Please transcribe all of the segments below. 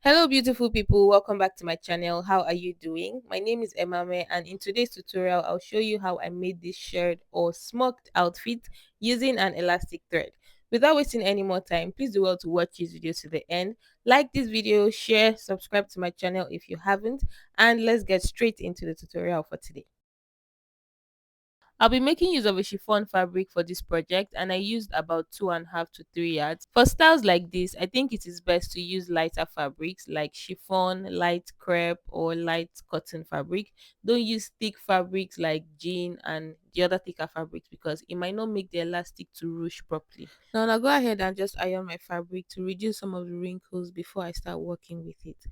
Hello beautiful people, welcome back to my channel. How are you doing? My name is Emame and in today's tutorial I'll show you how I made this shirred or smoked outfit using an elastic thread. Without wasting any more time, please do well to watch this video to the end. Like this video, share, subscribe to my channel if you haven't, and let's get straight into the tutorial for today. I'll be making use of a chiffon fabric for this project and I used about 2.5 to 3 yards. For styles like this, I think it is best to use lighter fabrics like chiffon, light crepe or light cotton fabric. Don't use thick fabrics like jean and the other thicker fabrics because it might not make the elastic to ruche properly. Now I'll go ahead and just iron my fabric to reduce some of the wrinkles before I start working with it.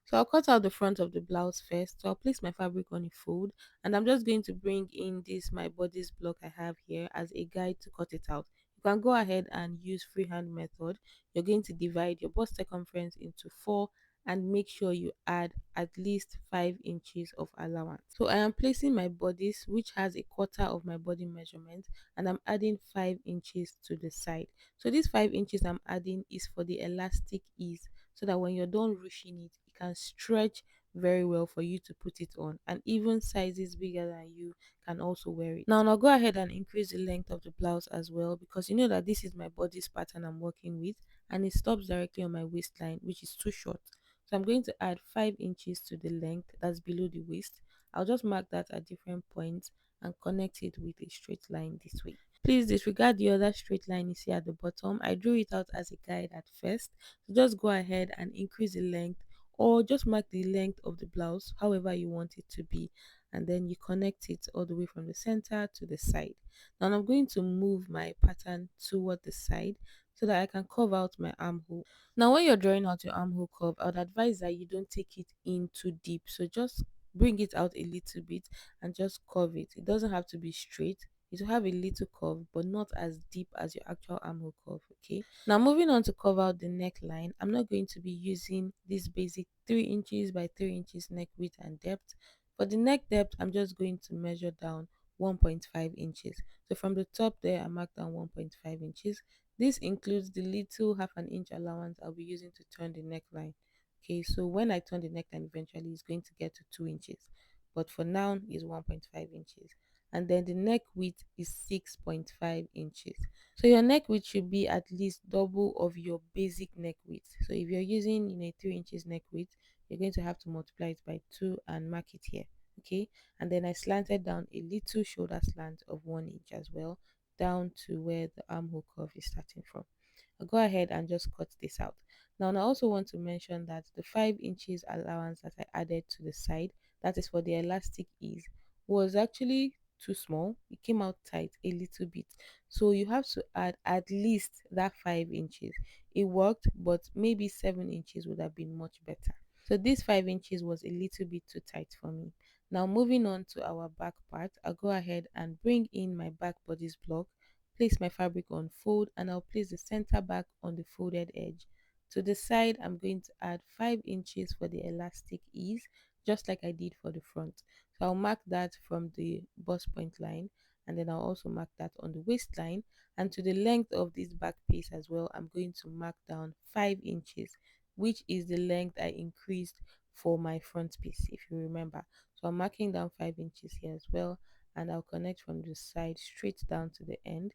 So I'll cut out the front of the blouse first. So I'll place my fabric on a fold and I'm just going to bring in this my bodice block I have here as a guide to cut it out. You can go ahead and use freehand method. You're going to divide your bust circumference into four and make sure you add at least 5 inches of allowance. So I am placing my bodice which has a quarter of my body measurement and I'm adding 5 inches to the side. So these 5 inches I'm adding is for the elastic ease so that when you're done ruching it, it can stretch very well for you to put it on, and even sizes bigger than you can also wear it. Now I'll go ahead and increase the length of the blouse as well because you know that this is my body's pattern I'm working with and it stops directly on my waistline which is too short. So I'm going to add 5 inches to the length that's below the waist. I'll just mark that at different points and connect it with a straight line this way. Please disregard the other straight line you see at the bottom. I drew it out as a guide at first. So just go ahead and increase the length or just mark the length of the blouse however you want it to be, and then you connect it all the way from the center to the side. Now I'm going to move my pattern toward the side so that I can curve out my armhole. Now when you're drawing out your armhole curve, I would advise that you don't take it in too deep, so just bring it out a little bit and just curve it. It doesn't have to be straight, it will have a little curve but not as deep as your actual armhole curve. Okay, now moving on to curve out the neckline, I'm not going to be using this basic 3 inches by 3 inches neck width and depth. For the neck depth, I'm just going to measure down 1.5 inches. So from the top there I marked down 1.5 inches. This includes the little half an inch allowance I'll be using to turn the neckline. Okay, so when I turn the neckline eventually it's going to get to 2 inches, but for now is 1.5 inches, and then the neck width is 6.5 inches. So your neck width should be at least double of your basic neck width. So if you're using a 3 inches neck width, you're going to have to multiply it by 2 and mark it here. Okay, and then I slanted down a little shoulder slant of 1 inch as well down to where the armhole curve is starting from. I'll go ahead and just cut this out. Now I also want to mention that the 5 inches allowance that I added to the side, that is for the elastic ease, was actually too small. It came out tight a little bit, so you have to add at least that 5 inches. It worked, but maybe 7 inches would have been much better. So this 5 inches was a little bit too tight for me. Now moving on to our back part, I'll go ahead and bring in my back bodice block, place my fabric on fold, and I'll place the center back on the folded edge. To the side, I'm going to add 5 inches for the elastic ease, just like I did for the front. So I'll mark that from the bust point line, and then I'll also mark that on the waistline. And to the length of this back piece as well, I'm going to mark down 5 inches, which is the length I increased for my front piece, if you remember. So I'm marking down 5 inches here as well, and I'll connect from the side straight down to the end.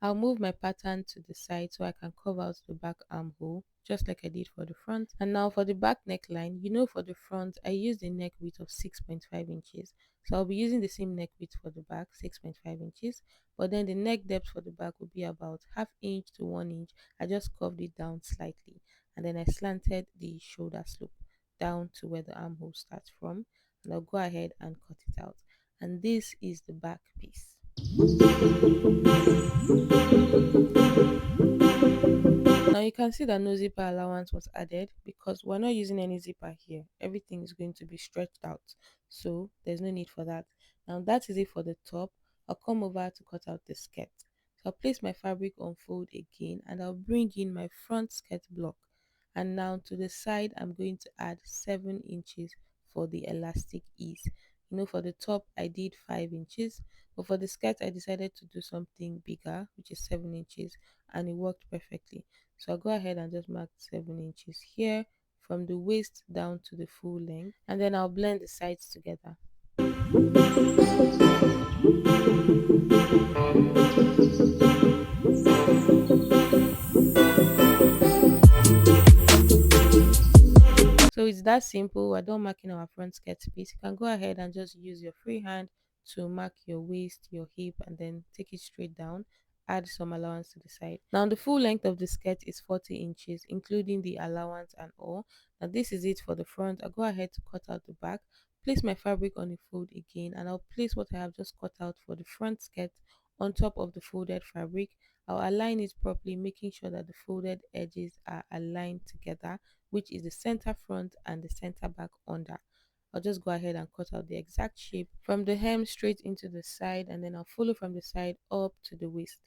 I'll move my pattern to the side so I can cover out the back armhole just like I did for the front. And now for the back neckline, you know, for the front I used a neck width of 6.5 inches, so I'll be using the same neck width for the back, 6.5 inches, but then the neck depth for the back will be about half inch to 1 inch. I just curved it down slightly, and then I slanted the shoulder slope down to where the armhole starts from, and I'll go ahead and cut it out. And this is the back piece. Now you can see that no zipper allowance was added because we're not using any zipper here. Everything is going to be stretched out, so there's no need for that. Now that is it for the top. I'll come over to cut out the skirt. So I'll place my fabric on fold again and I'll bring in my front skirt block. And now to the side, I'm going to add 7 inches for the elastic ease. For the top I did 5 inches, but for the skirt I decided to do something bigger, which is 7 inches, and it worked perfectly. So I'll go ahead and just mark 7 inches here from the waist down to the full length, and then I'll blend the sides together. So it's that simple. We're done marking our front skirt piece. You can go ahead and just use your free hand to mark your waist, your hip, and then take it straight down. Add some allowance to the side. Now the full length of the skirt is 40 inches, including the allowance and all. Now this is it for the front. I'll go ahead to cut out the back, place my fabric on the fold again, and I'll place what I have just cut out for the front skirt on top of the folded fabric. I'll align it properly, making sure that the folded edges are aligned together, which is the center front and the center back under. I'll just go ahead and cut out the exact shape from the hem straight into the side, and then I'll follow from the side up to the waist.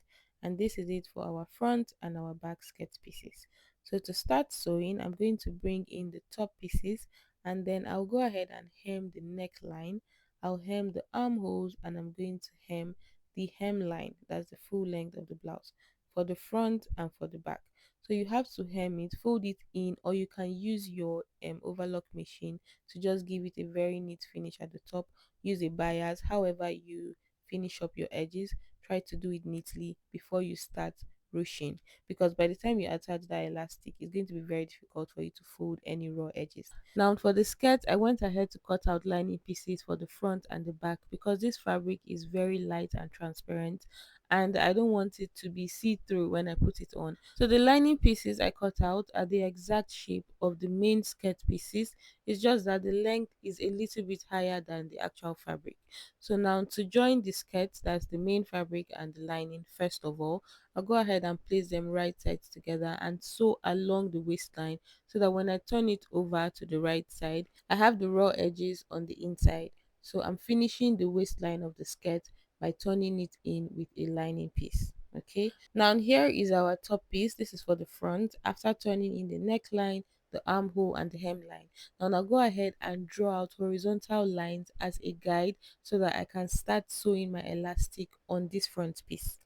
And this is it for our front and our back skirt pieces. So to start sewing, I'm going to bring in the top pieces, and then I'll go ahead and hem the neckline. I'll hem the armholes, and I'm going to hem the hemline. That's the full length of the blouse for the front and for the back. So you have to hem it, fold it in, or you can use your overlock machine to just give it a very neat finish at the top. Use a bias, however you finish up your edges. Try to do it neatly before you start ruching, because by the time you attach that elastic, it's going to be very difficult for you to fold any raw edges. Now for the skirt, I went ahead to cut out lining pieces for the front and the back, because this fabric is very light and transparent, and I don't want it to be see-through when I put it on. So the lining pieces I cut out are the exact shape of the main skirt pieces. It's just that the length is a little bit higher than the actual fabric. So now to join the skirt, that's the main fabric and the lining, first of all, I'll go ahead and place them right sides together and sew along the waistline, so that when I turn it over to the right side, I have the raw edges on the inside. So I'm finishing the waistline of the skirt by turning it in with a lining piece. Okay, now here is our top piece. This is for the front. After turning in the neckline, the armhole, and the hemline, now I'll go ahead and draw out horizontal lines as a guide, so that I can start sewing my elastic on this front piece.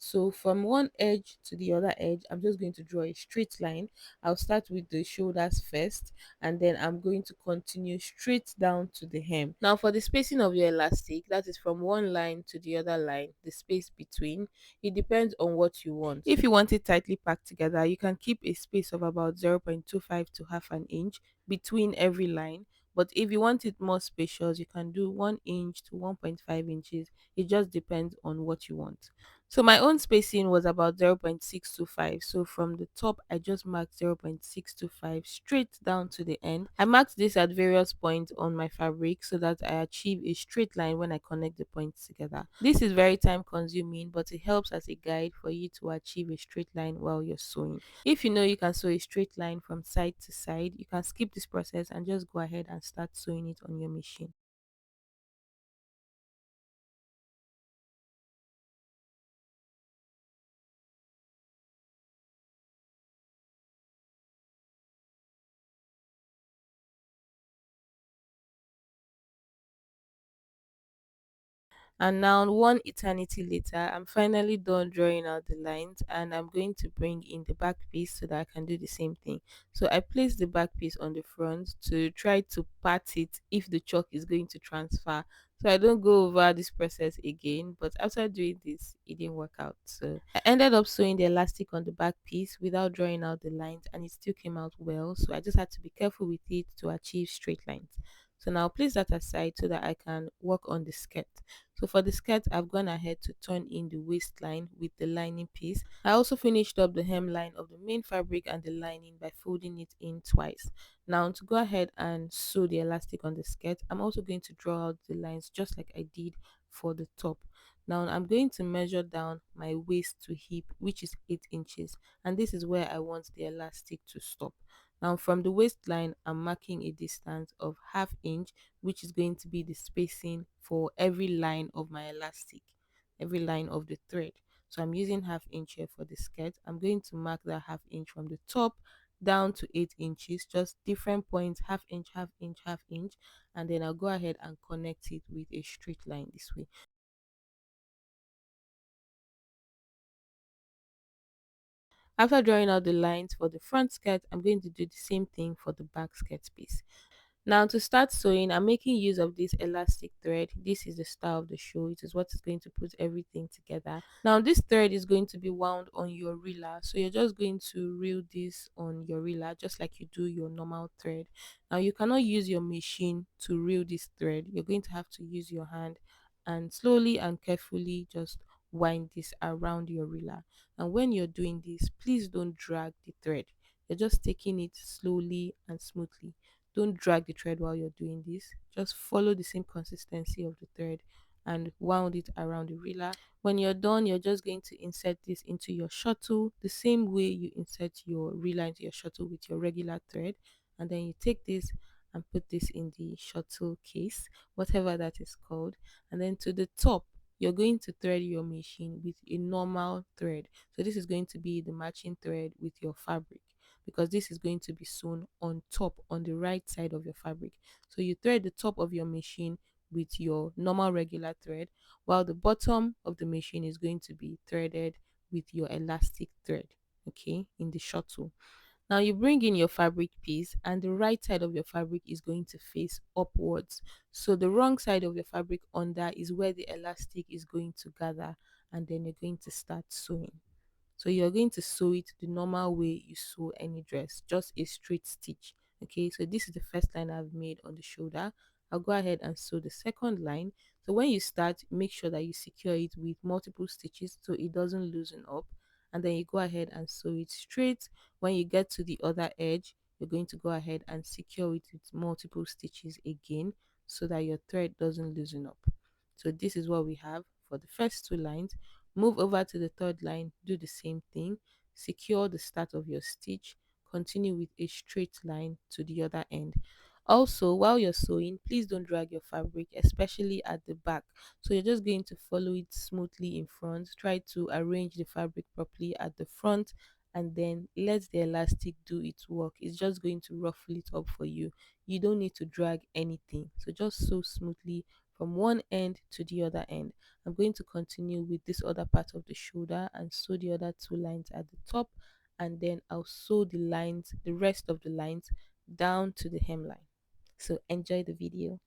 So from one edge to the other edge, I'm just going to draw a straight line. I'll start with the shoulders first, and then I'm going to continue straight down to the hem. Now for the spacing of your elastic, that is from one line to the other line, the space between, it depends on what you want. If you want it tightly packed together, you can keep a space of about 0.25 to half an inch between every line. But if you want it more spacious, you can do 1 inch to 1.5 inches. It just depends on what you want. So my own spacing was about 0.625. So from the top, I just marked 0.625 straight down to the end. I marked this at various points on my fabric, so that I achieve a straight line when I connect the points together. This is very time consuming, but it helps as a guide for you to achieve a straight line while you're sewing. If you know you can sew a straight line from side to side, you can skip this process and just go ahead and start sewing it on your machine. And now, one eternity later, I'm finally done drawing out the lines, and I'm going to bring in the back piece so that I can do the same thing. So I place the back piece on the front to try to pat it if the chalk is going to transfer. So I don't go over this process again, but after doing this, it didn't work out. So I ended up sewing the elastic on the back piece without drawing out the lines, and it still came out well. So I just had to be careful with it to achieve straight lines. So now place that aside so that I can work on the skirt. So for the skirt, I've gone ahead to turn in the waistline with the lining piece. I also finished up the hemline of the main fabric and the lining by folding it in twice. Now to go ahead and sew the elastic on the skirt, I'm also going to draw out the lines just like I did for the top. Now I'm going to measure down my waist to hip, which is 8 inches, and this is where I want the elastic to stop. Now from the waistline, I'm marking a distance of half inch, which is going to be the spacing for every line of my elastic, every line of the thread. So I'm using half inch here for the skirt. I'm going to mark that half inch from the top down to 8 inches, just different points, half inch, half inch, half inch, and then I'll go ahead and connect it with a straight line this way. After drawing out the lines for the front skirt, I'm going to do the same thing for the back skirt piece. Now to start sewing, I'm making use of this elastic thread. This is the star of the show. It is what is going to put everything together. Now this thread is going to be wound on your reeler. So you're just going to reel this on your reeler just like you do your normal thread. Now you cannot use your machine to reel this thread. You're going to have to use your hand and slowly and carefully just wind this around your reeler. And when you're doing this, please don't drag the thread. You're just taking it slowly and smoothly. Don't drag the thread while you're doing this. Just follow the same consistency of the thread and wound it around the reeler. When you're done, you're just going to insert this into your shuttle the same way you insert your reeler into your shuttle with your regular thread. And then you take this and put this in the shuttle case, whatever that is called. And then to the top, you're going to thread your machine with a normal thread. So this is going to be the matching thread with your fabric, because this is going to be sewn on top on the right side of your fabric. So you thread the top of your machine with your normal regular thread, while the bottom of the machine is going to be threaded with your elastic thread, okay, in the shuttle. Now you bring in your fabric piece, and the right side of your fabric is going to face upwards. So the wrong side of your fabric under is where the elastic is going to gather, and then you're going to start sewing. So you're going to sew it the normal way you sew any dress, just a straight stitch. Okay, so this is the first line I've made on the shoulder. I'll go ahead and sew the second line. So when you start, make sure that you secure it with multiple stitches so it doesn't loosen up. And then you go ahead and sew it straight. When you get to the other edge, you're going to go ahead and secure it with multiple stitches again so that your thread doesn't loosen up. So this is what we have for the first two lines. Move over to the third line, do the same thing, secure the start of your stitch, continue with a straight line to the other end. Also, while you're sewing, please don't drag your fabric, especially at the back. So you're just going to follow it smoothly in front. Try to arrange the fabric properly at the front, and then let the elastic do its work. It's just going to ruffle it up for you. You don't need to drag anything. So just sew smoothly from one end to the other end. I'm going to continue with this other part of the shoulder and sew the other two lines at the top, and then I'll sew the lines, the rest of the lines, down to the hemline. So enjoy the video.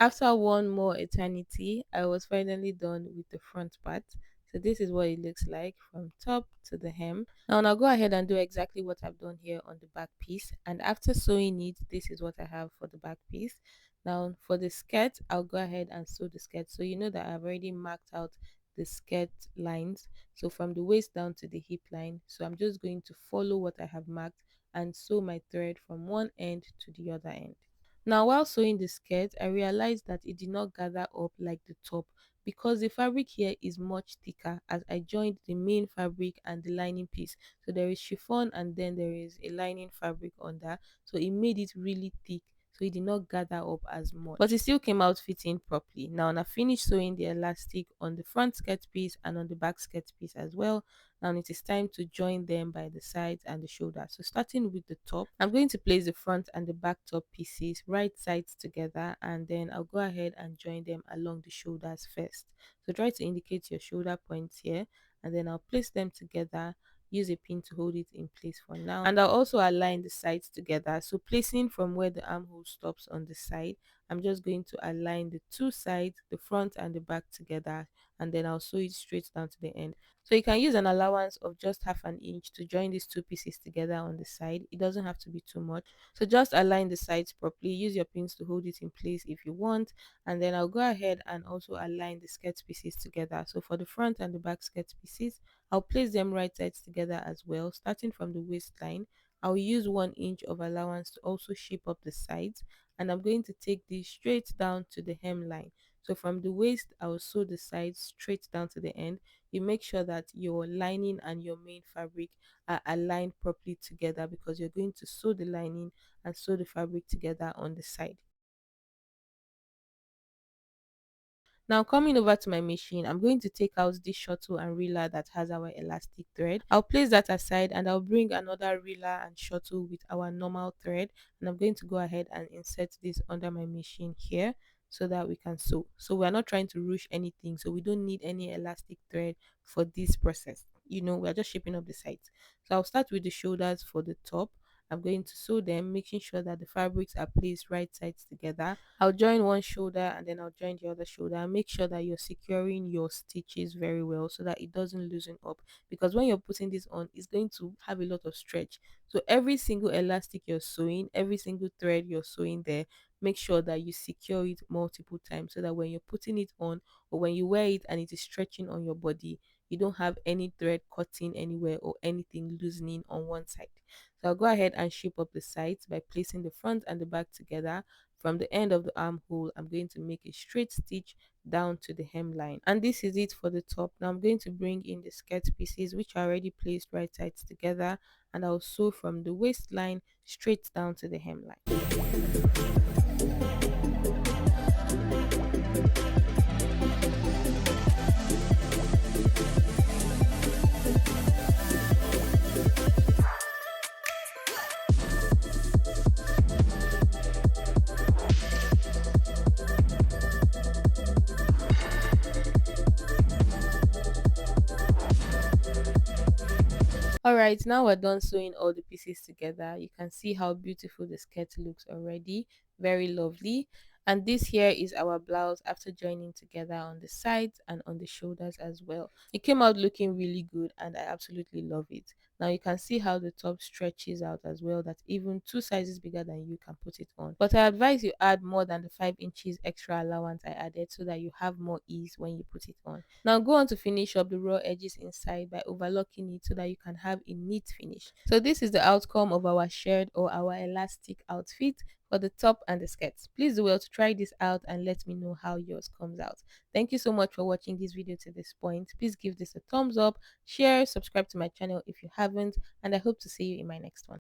After one more eternity, I was finally done with the front part. So this is what it looks like from top to the hem. Now I'll go ahead and do exactly what I've done here on the back piece. And after sewing it, this is what I have for the back piece. Now for the skirt, I'll go ahead and sew the skirt. So you know that I've already marked out the skirt lines. So from the waist down to the hip line. So I'm just going to follow what I have marked and sew my thread from one end to the other end. Now, while sewing the skirt, I realized that it did not gather up like the top because the fabric here is much thicker as I joined the main fabric and the lining piece. So there is chiffon and then there is a lining fabric under, so it made it really thick, so it did not gather up as much, but it still came out fitting properly. Now I finished sewing the elastic on the front skirt piece and on the back skirt piece as well. Now it is time to join them by the sides and the shoulder. So starting with the top, I'm going to place the front and the back top pieces right sides together, and then I'll go ahead and join them along the shoulders first. So try to indicate your shoulder points here, and then I'll place them together. Use a pin to hold it in place for now, and I'll also align the sides together. So placing from where the armhole stops on the side, I'm just going to align the two sides, the front and the back together, and then I'll sew it straight down to the end. So you can use an allowance of just half an inch to join these two pieces together on the side. It doesn't have to be too much. So just align the sides properly. Use your pins to hold it in place if you want. And then I'll go ahead and also align the skirt pieces together. So for the front and the back skirt pieces, I'll place them right sides together as well. Starting from the waistline, I'll use 1 inch of allowance to also shape up the sides. And I'm going to take this straight down to the hemline. So from the waist, I'll sew the sides straight down to the end. You make sure that your lining and your main fabric are aligned properly together, because you're going to sew the lining and sew the fabric together on the side. Now coming over to my machine, I'm going to take out this shuttle and reeler that has our elastic thread. I'll place that aside and I'll bring another reeler and shuttle with our normal thread, and I'm going to go ahead and insert this under my machine here so that we can sew. So we're not trying to rush anything, so we don't need any elastic thread for this process. We're just shaping up the sides. So I'll start with the shoulders for the top. I'm going to sew them, making sure that the fabrics are placed right sides together. I'll join one shoulder and then I'll join the other shoulder, and make sure that you're securing your stitches very well so that it doesn't loosen up, because when you're putting this on, it's going to have a lot of stretch. So every single elastic you're sewing, every single thread you're sewing there, make sure that you secure it multiple times so that when you're putting it on or when you wear it and it is stretching on your body, you don't have any thread cutting anywhere or anything loosening on one side. So I'll go ahead and shape up the sides by placing the front and the back together. From the end of the armhole, I'm going to make a straight stitch down to the hemline. And this is it for the top. Now I'm going to bring in the skirt pieces, which are already placed right sides together, and I'll sew from the waistline straight down to the hemline. Alright, now we're done sewing all the pieces together. You can see how beautiful the skirt looks already. Very lovely. And this here is our blouse after joining together on the sides and on the shoulders as well. It came out looking really good and I absolutely love it. Now you can see how the top stretches out as well, that even two sizes bigger than you can put it on. But I advise you add more than the 5 inches extra allowance I added so that you have more ease when you put it on. Now go on to finish up the raw edges inside by overlocking it so that you can have a neat finish. So this is the outcome of our shared or our elastic outfit for the top and the skirts. Please do well to try this out and let me know how yours comes out. Thank you so much for watching this video to this point. Please give this a thumbs up, share, subscribe to my channel if you haven't, and I hope to see you in my next one.